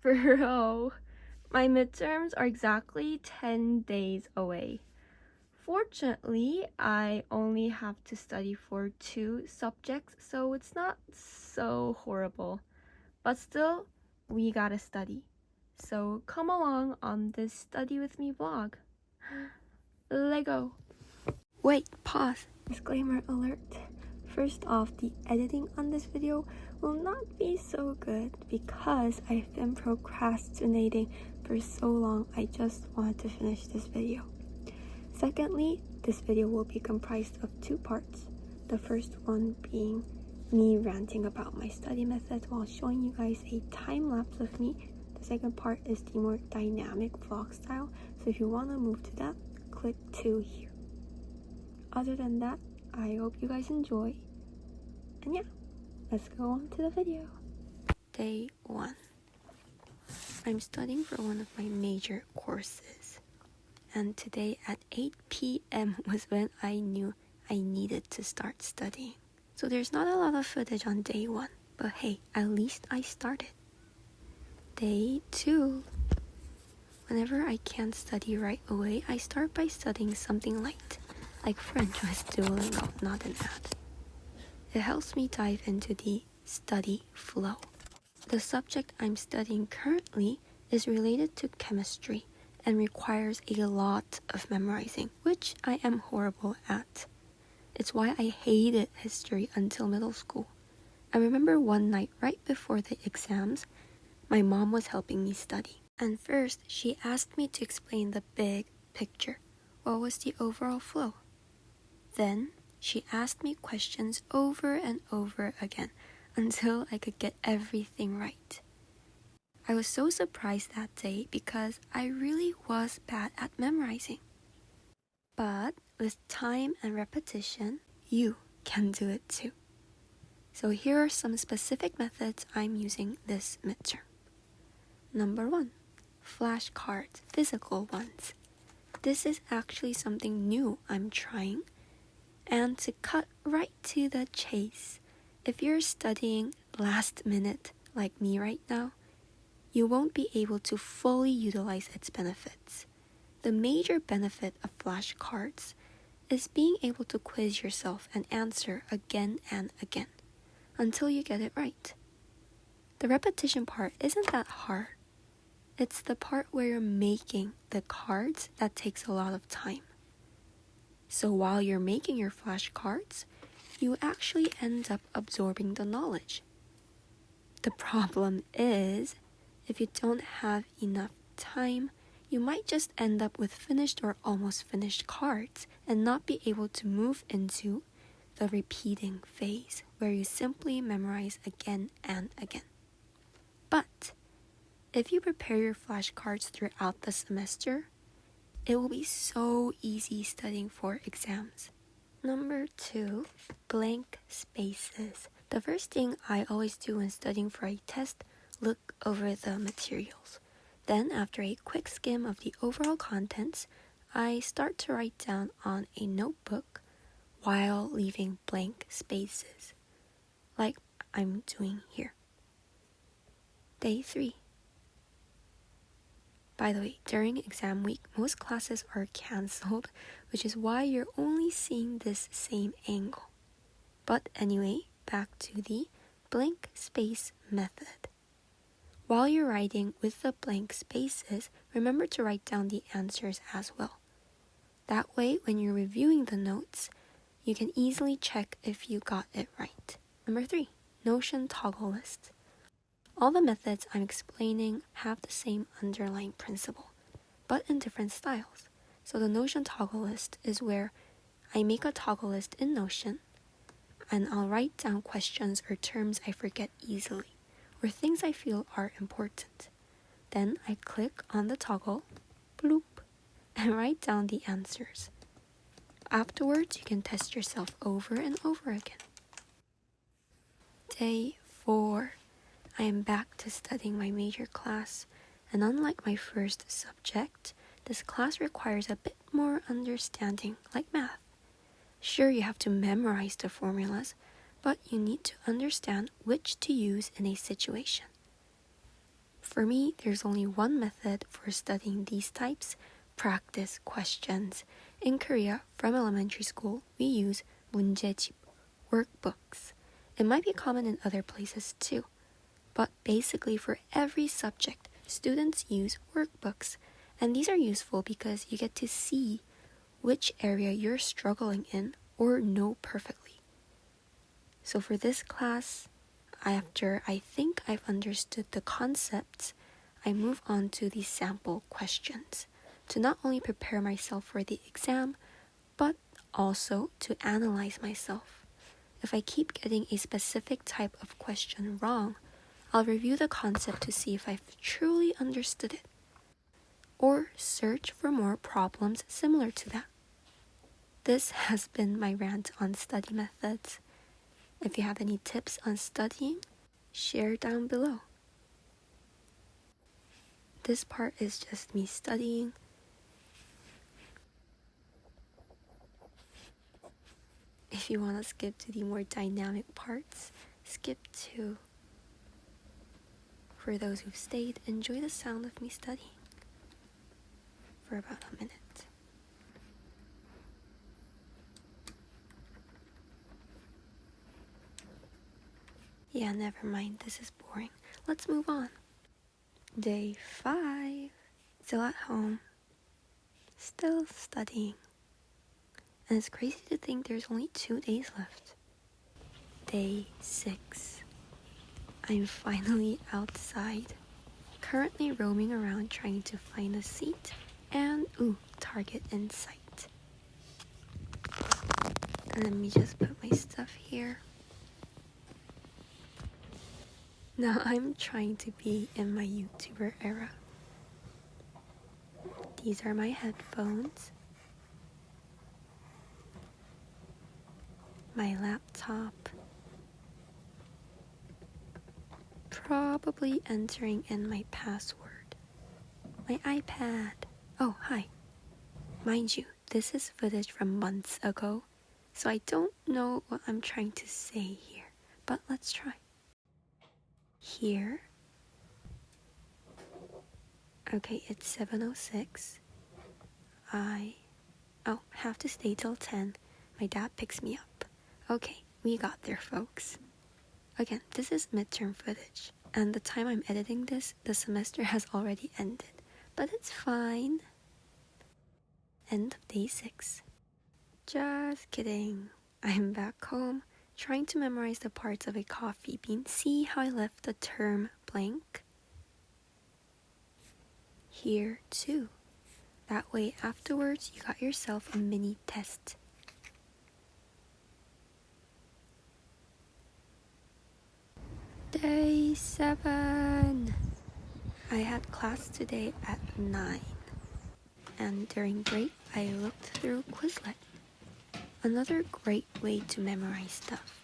Bro, my midterms are exactly 10 days away. Fortunately, I only have to study for 2 subjects, so it's not so horrible. But still, we gotta study. So come along on this study with me vlog. Lego. Wait, pause. Disclaimer alert. First off, the editing on this video will not be so good because I've been procrastinating for so long. I just wanted to finish this video. Secondly, this video will be comprised of 2 parts. The first one being me ranting about my study methods while showing you guys a time lapse of me. The second part is the more dynamic vlog style, so if you want to move to that, click 2 here. Other than that, I hope you guys enjoy. And yeah, let's go on to the video. Day 1. I'm studying for one of my major courses. And today at 8 p.m. was when I knew I needed to start studying. So there's not a lot of footage on day 1, but hey, at least I started. Day 2. Whenever I can't study right away, I start by studying something light, like French with Duolingo, not an ad. It helps me dive into the study flow. The subject I'm studying currently is related to chemistry and requires a lot of memorizing, which I am horrible at. It's why I hated history until middle school. I remember one night right before the exams, my mom was helping me study. And first, she asked me to explain the big picture. What was the overall flow? Then, she asked me questions over and over again until I could get everything right. I was so surprised that day because I really was bad at memorizing. But with time and repetition, you can do it too. So here are some specific methods I'm using this midterm. Number 1, flashcards, physical ones. This is actually something new I'm trying. And to cut right to the chase, if you're studying last minute like me right now, you won't be able to fully utilize its benefits. The major benefit of flashcards is being able to quiz yourself and answer again and again until you get it right. The repetition part isn't that hard. It's the part where you're making the cards that takes a lot of time. So while you're making your flashcards, you actually end up absorbing the knowledge. The problem is, if you don't have enough time, you might just end up with finished or almost finished cards and not be able to move into the repeating phase where you simply memorize again and again. But if you prepare your flashcards throughout the semester, it will be so easy studying for exams. Number 2, blank spaces. The first thing I always do when studying for a test, look over the materials. Then, after a quick skim of the overall contents, I start to write down on a notebook while leaving blank spaces, like I'm doing here. Day 3. By the way, during exam week, most classes are cancelled, which is why you're only seeing this same angle. But anyway, back to the blank space method. While you're writing with the blank spaces, remember to write down the answers as well. That way, when you're reviewing the notes, you can easily check if you got it right. Number 3, Notion toggle list. All the methods I'm explaining have the same underlying principle, but in different styles. So the Notion toggle list is where I make a toggle list in Notion, and I'll write down questions or terms I forget easily, or things I feel are important. Then I click on the toggle, bloop, and write down the answers. Afterwards, you can test yourself over and over again. Day 4. I am back to studying my major class, and unlike my first subject, this class requires a bit more understanding, like math. Sure, you have to memorize the formulas, but you need to understand which to use in a situation. For me, there's only one method for studying these types: practice questions. In Korea, from elementary school, we use 문제집, workbooks. It might be common in other places too, but basically for every subject, students use workbooks. And these are useful because you get to see which area you're struggling in or know perfectly. So for this class, after I think I've understood the concepts, I move on to the sample questions to not only prepare myself for the exam, but also to analyze myself. If I keep getting a specific type of question wrong, I'll review the concept to see if I've truly understood it, or search for more problems similar to that. This has been my rant on study methods. If you have any tips on studying, share down below. This part is just me studying. If you want to skip to the more dynamic parts, skip to. For those who've stayed, enjoy the sound of me studying for about a minute. Yeah, never mind, this is boring. Let's move on. Day 5. Still at home. Still studying. And it's crazy to think there's only 2 days left. Day 6. I'm finally outside. Currently roaming around trying to find a seat and, target in sight. And let me just put my stuff here. Now I'm trying to be in my YouTuber era. These are my headphones, my laptop, probably entering in my password, my iPad. Oh, hi. Mind you, this is footage from months ago, so I don't know what I'm trying to say here, but let's try. Here. Okay, it's 7:06. I have to stay till 10. My dad picks me up. Okay, we got there, folks. Again, this is midterm footage, and the time I'm editing this, the semester has already ended. But it's fine. End of day 6. Just kidding. I'm back home, trying to memorize the parts of a coffee bean. See how I left the term blank? Here too. That way afterwards you got yourself a mini test. Day 7. I had class today at 9. And during break I looked through Quizlet. Another great way to memorize stuff.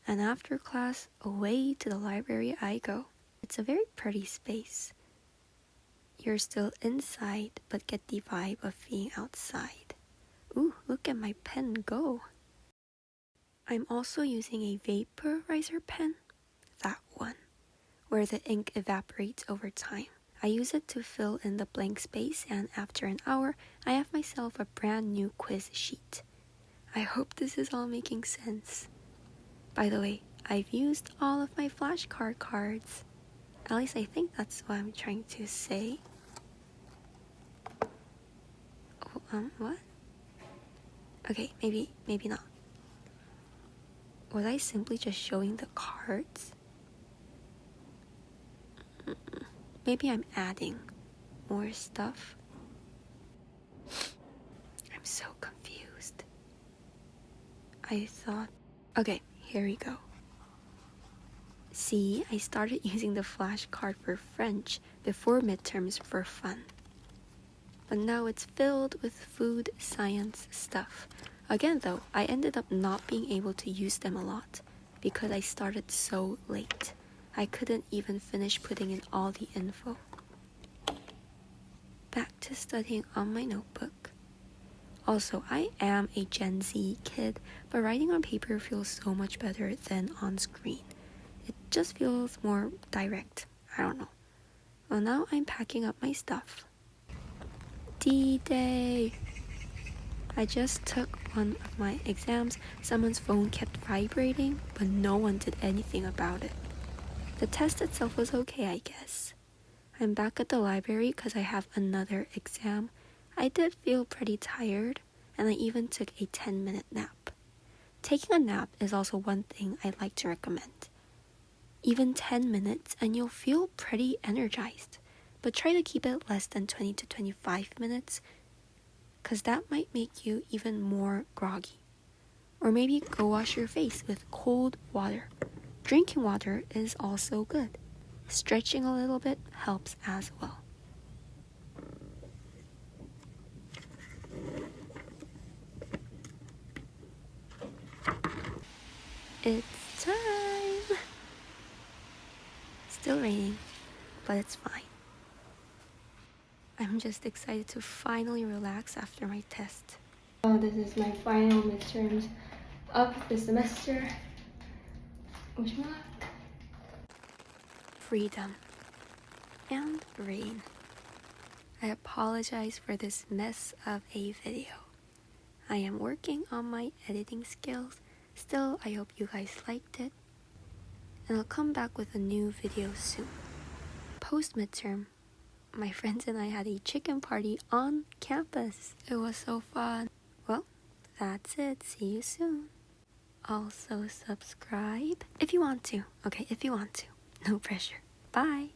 And after class, away to the library I go. It's a very pretty space. You're still inside, but get the vibe of being outside. Ooh, look at my pen go. I'm also using a vaporizer pen, that one, where the ink evaporates over time. I use it to fill in the blank space, and after an hour, I have myself a brand new quiz sheet. I hope this is all making sense. By the way, I've used all of my flashcard cards. At least I think that's what I'm trying to say. What? Okay, maybe not. Was I simply just showing the cards? Maybe I'm adding more stuff. I'm so confused. I thought... Okay, here we go. See, I started using the flashcard for French before midterms for fun. But now it's filled with food science stuff. Again though, I ended up not being able to use them a lot because I started so late. I couldn't even finish putting in all the info. Back to studying on my notebook. Also, I am a Gen Z kid, but writing on paper feels so much better than on screen. It just feels more direct. I don't know. So now I'm packing up my stuff. D-Day! I just took one of my exams. Someone's phone kept vibrating, but no one did anything about it. The test itself was okay, I guess. I'm back at the library because I have another exam. I did feel pretty tired, and I even took a 10-minute nap. Taking a nap is also one thing I'd like to recommend. Even 10 minutes and you'll feel pretty energized, but try to keep it less than 20 to 25 minutes because that might make you even more groggy. Or maybe go wash your face with cold water. Drinking water is also good. Stretching a little bit helps as well. It's time! Still raining, but it's fine. I'm just excited to finally relax after my test. Oh, this is my final midterms of the semester. Wish me luck. Freedom and rain. I apologize for this mess of a video. I am working on my editing skills. Still, I hope you guys liked it. And I'll come back with a new video soon. Post-midterm, my friends and I had a chicken party on campus. It was so fun. Well, that's it. See you soon. Also subscribe if you want to. Okay, if you want to. No pressure. Bye.